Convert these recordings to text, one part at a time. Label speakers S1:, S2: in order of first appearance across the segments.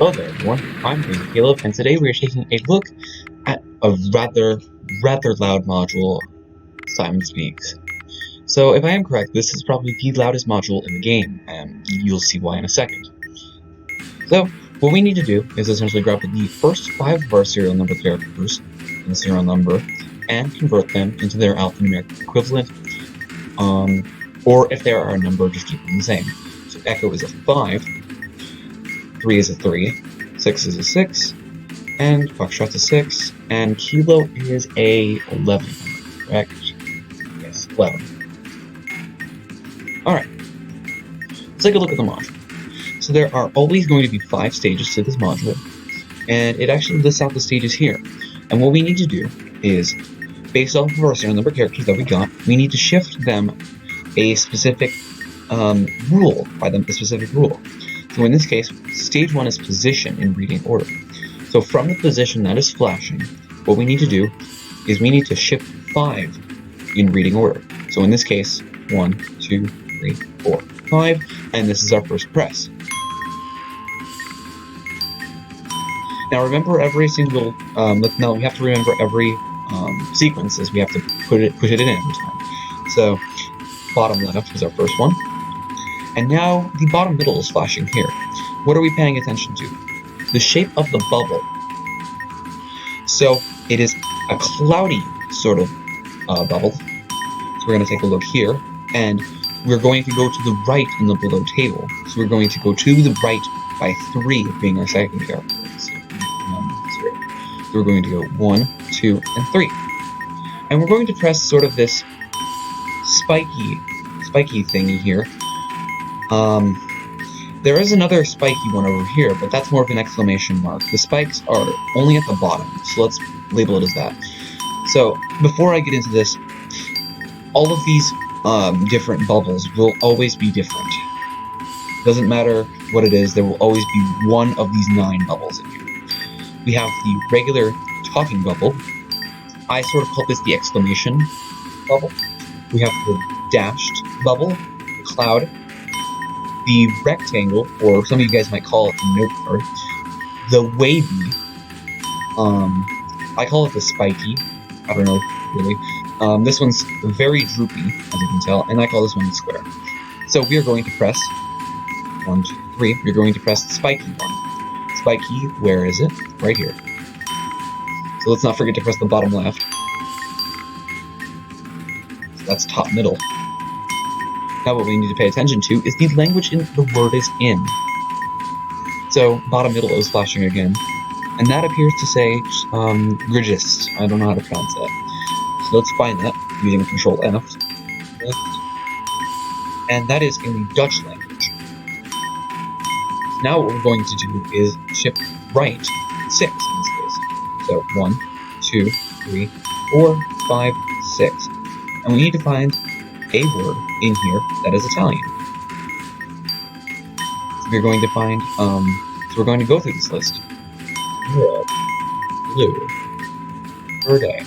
S1: Hello there, everyone. I'm Caleb, and today we are taking a look at a rather loud module, Simon Speaks. So, if I am correct, this is probably the loudest module in the game, and you'll see why in a second. So, what we need to do is essentially grab the first 5 of our serial number characters in the serial number and convert them into their alphanumeric equivalent, or if they are a number, just keep them the same. So, Echo is a 5. 3 is a 3, 6 is a 6, and Foxtrot's a 6, and Kilo is a 11, correct? Yes, 11. Alright, let's take a look at the module. So there are always going to be 5 stages to this module, and it actually lists out the stages here. And what we need to do is, based off of our serial number characters that we got, we need to shift them a specific rule, by them a specific rule. So in this case, stage 1 is position in reading order. So from the position that is flashing, what we need to do is we need to shift 5 in reading order. So in this case, 1, 2, 3, 4, 5, and this is our first press. Now remember every single, now we have to remember every sequence as we have to push it in every time. So bottom left is our first one. And now the bottom middle is flashing here. What are we paying attention to? The shape of the bubble. So it is a cloudy sort of bubble. So we're going to take a look here, and we're going to go to the right in the below table. So we're going to go to the right by 3 being our second character. So we're going to go 1, 2, and 3. And we're going to press sort of this spiky thingy here. There is another spiky one over here, but that's more of an exclamation mark. The spikes are only at the bottom, so let's label it as that. So, before I get into this, all of these different bubbles will always be different. Doesn't matter what it is, there will always be one of these 9 bubbles in here. We have the regular talking bubble. I sort of call this the exclamation bubble. We have the dashed bubble, the cloud, the rectangle, or some of you guys might call it the note card, the wavy, I call it the spiky, I don't know, really. This one's very droopy, as you can tell, and I call this one the square. So we are going to press 1, 2, 3, we're going to press the spiky one. Spiky, where is it? Right here. So let's not forget to press the bottom left. So that's top middle. Now what we need to pay attention to is the language the word is in. So bottom middle is flashing again, and that appears to say Grigist. I don't know how to pronounce that. So let's find that using Control F. And that is in the Dutch language. Now what we're going to do is shift right 6 in this case. So 1, 2, 3, 4, 5, 6. And we need to find a word in here that is Italian. So we're going to find, so we're going to go through this list. Red, blue, verde,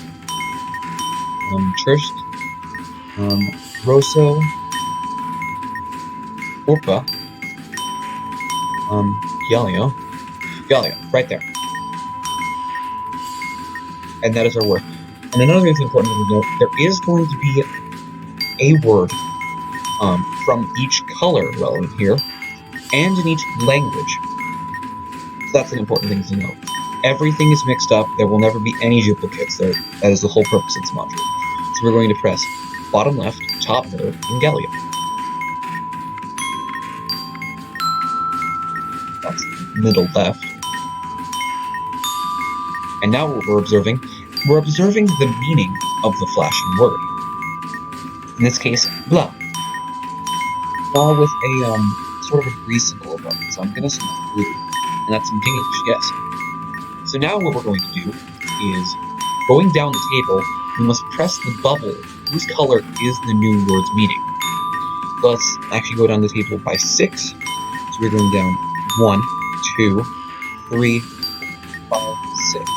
S1: Trist, rosso, orpa, Galio, right there. And that is our word. And another thing that's important to note, there is going to be a word from each color relevant here, and in each language. So that's an important thing to note. Everything is mixed up, there will never be any duplicates there. That is the whole purpose of this module. So we're going to press bottom left, top middle, and Gallia. That's middle left. And now what we're observing the meaning of the flashing word. In this case, blah. Blah with a sort of a grease symbol above it. So I'm going to select blue, and that's engaged, yes. So now what we're going to do is, going down the table, we must press the bubble whose color is the new word's meaning. So let's actually go down the table by 6. So we're going down 1, 2, 3, 5, 6.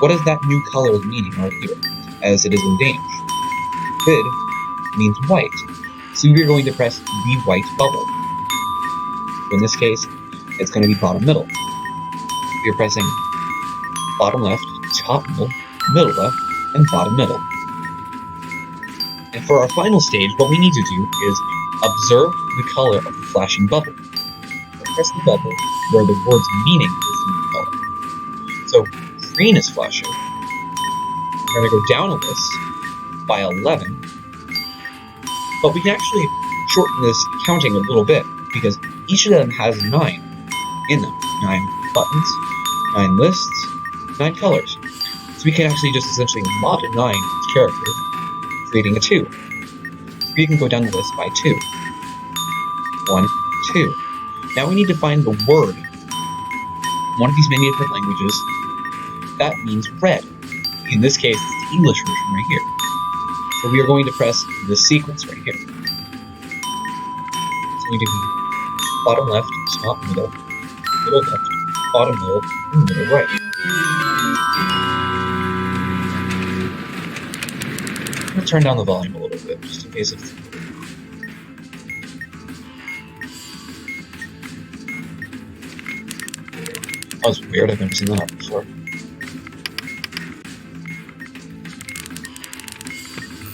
S1: What is that new color's meaning right here, as it is in Danish? Vid means white, so we're going to press the white bubble. In this case, it's going to be bottom middle. We are pressing bottom left, top middle left, and bottom middle. And for our final stage, what we need to do is observe the color of the flashing bubble. Press the bubble where the word's meaning is in the color. So green is flashing. We're going to go down a list by 11, but we can actually shorten this counting a little bit because each of them has 9 in them. 9 buttons, 9 lists, 9 colors. So we can actually just essentially mod 9 characters, creating a 2. So we can go down the list by 2. 1, 2. Now we need to find the word in one of these many different languages that means red. In this case, it's the English version right here. So we are going to press the sequence right here. So we do bottom left, top middle, middle left, bottom middle, and middle right. I'm going to turn down the volume a little bit, just in case it's... That was weird, I've never seen that happen before.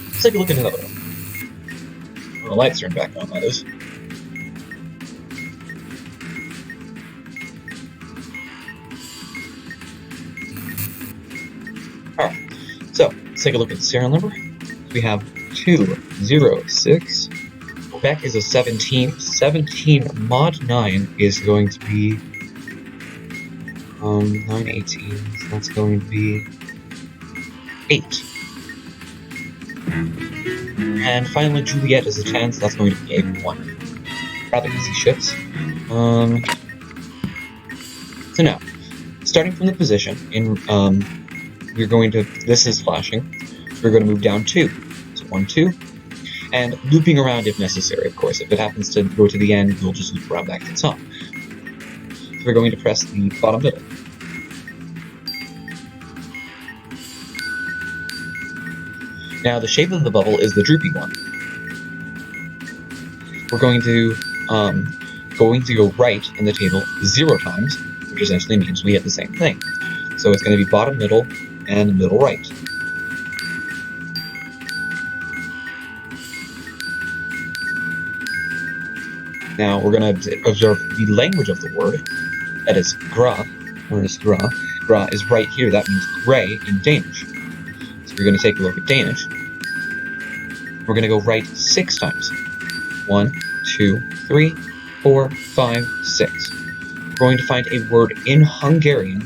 S1: Let's take a look at another one. Well, the lights turned back on, that is. Alright, so let's take a look at the serial number. We have 206. Quebec is a 17. 17 mod 9 is going to be 918, so that's going to be 8. And finally, Juliet is a 10, so that's going to be a 1. Rather easy shifts. So now, starting from the position, we're going to, this is flashing, so we're going to move down 2. So 1, 2, and looping around if necessary, of course. If it happens to go to the end, we'll just loop around back to the top. So we're going to press the bottom middle. Now the shape of the bubble is the droopy one. We're going to go right in the table 0 times, which essentially means we get the same thing. So it's going to be bottom middle and middle right. Now we're going to observe the language of the word. That is gra. Where is gra? Gra is right here. That means gray in Danish. So we're going to take a look at Danish. We're going to go right 6 times. 1, 2, 3, 4, 5, 6. We're going to find a word in Hungarian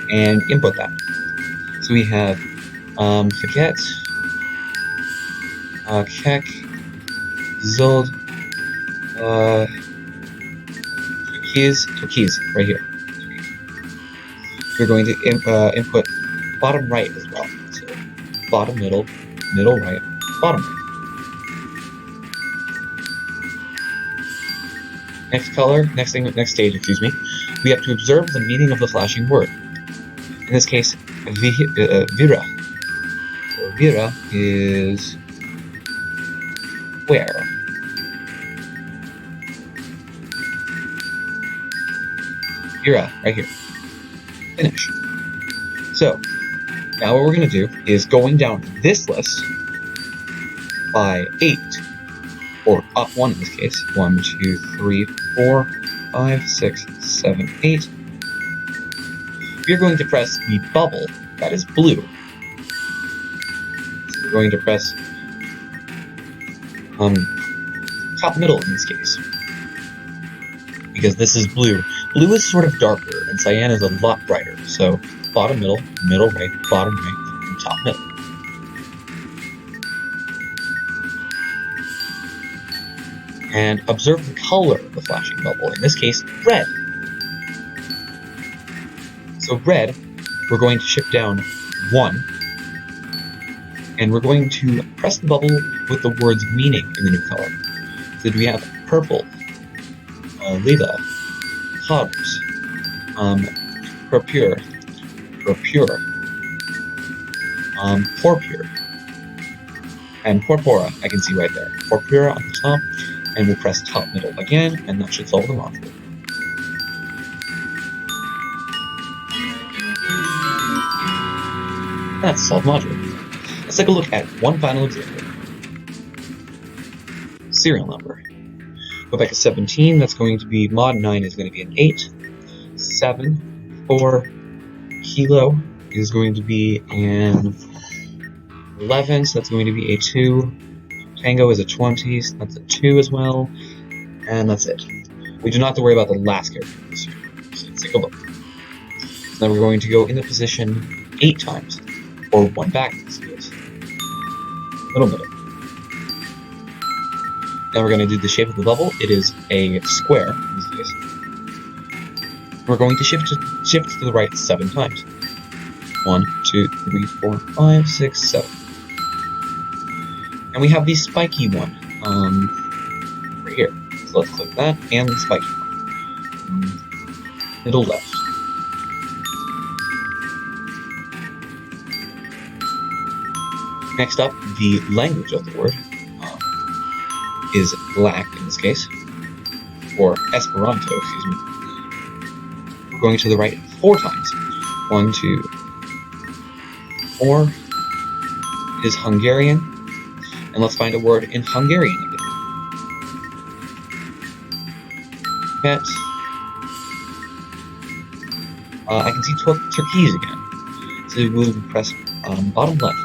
S1: and input that. So we have forget, kek, zod, turquoise, right here. We're going to input bottom right as well. So bottom middle, middle right, bottom right. Next stage, excuse me, we have to observe the meaning of the flashing word. In this case, vira. So vira is where. Vira, right here. Finish. So, now what we're going to do is going down this list by 8. Or up 1 in this case. 1, 2, 3, 4, 5, 6, 7, 8. We're going to press the bubble that is blue. So we're going to press top middle in this case. Because this is blue. Blue is sort of darker, and cyan is a lot brighter. So bottom middle, middle right, bottom right, and top middle. And observe the color of the flashing bubble, in this case, red. So red, we're going to shift down 1, and we're going to press the bubble with the word's meaning in the new color. So we have purple, lila, colors, purpure, porpure, and porpora, I can see right there. Porpura on the top. And we'll press top middle again, and that should solve the module. That's solve module. Let's take a look at one final example. Serial number. Go back to 17, that's going to be mod 9 is going to be an 8. 7 for kilo is going to be an 11, so that's going to be a 2. Tango is a 20, so that's a 2 as well. And that's it. We do not have to worry about the last character. So let's take a look. So now we're going to go in the position 8 times, or 1 back in this case. Little bit. Now we're going to do the shape of the bubble. It is a square in this case. We're going to shift to the right 7 times. 1, 2, 3, 4, 5, 6, 7. And we have the spiky one right here. So let's click that and the spiky one. Middle left. Next up, the language of the word is black in this case, or Esperanto, excuse me. We're going to the right 4 times. 1, 2, 4 is Hungarian, and let's find a word in Hungarian again. Pet. I can see turkeys again. So we'll press bottom left.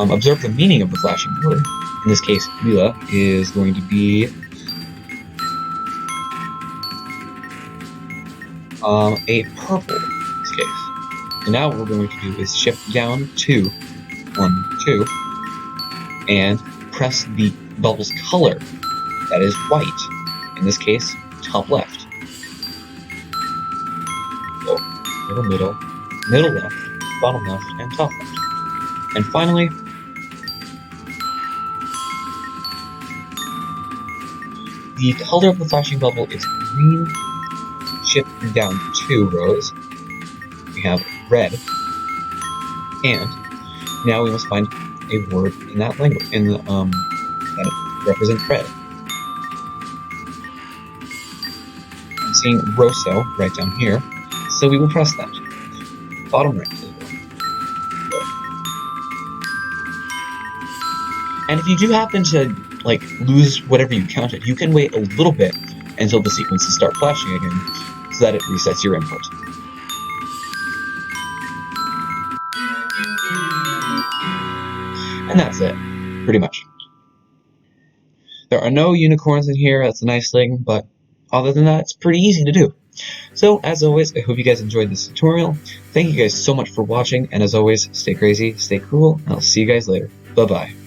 S1: Observe the meaning of the flashing word. In this case, lila is going to be a purple in this case. And now what we're going to do is shift down to 1, 2, and press the bubble's color. That is white. In this case, top left. So, middle, middle left, bottom left, and top left. And finally, the color of the flashing bubble is green. Shift down 2 rows. We have red. And now we must find a word in that language, that represents red. I'm seeing Rosso right down here, so we will press that. Bottom right as well. And if you do happen to lose whatever you counted, you can wait a little bit until the sequences start flashing again, so that it resets your input. And that's it, pretty much. There are no unicorns in here, that's a nice thing, but other than that, it's pretty easy to do. So, as always, I hope you guys enjoyed this tutorial. Thank you guys so much for watching, and as always, stay crazy, stay cool, and I'll see you guys later. Bye-bye.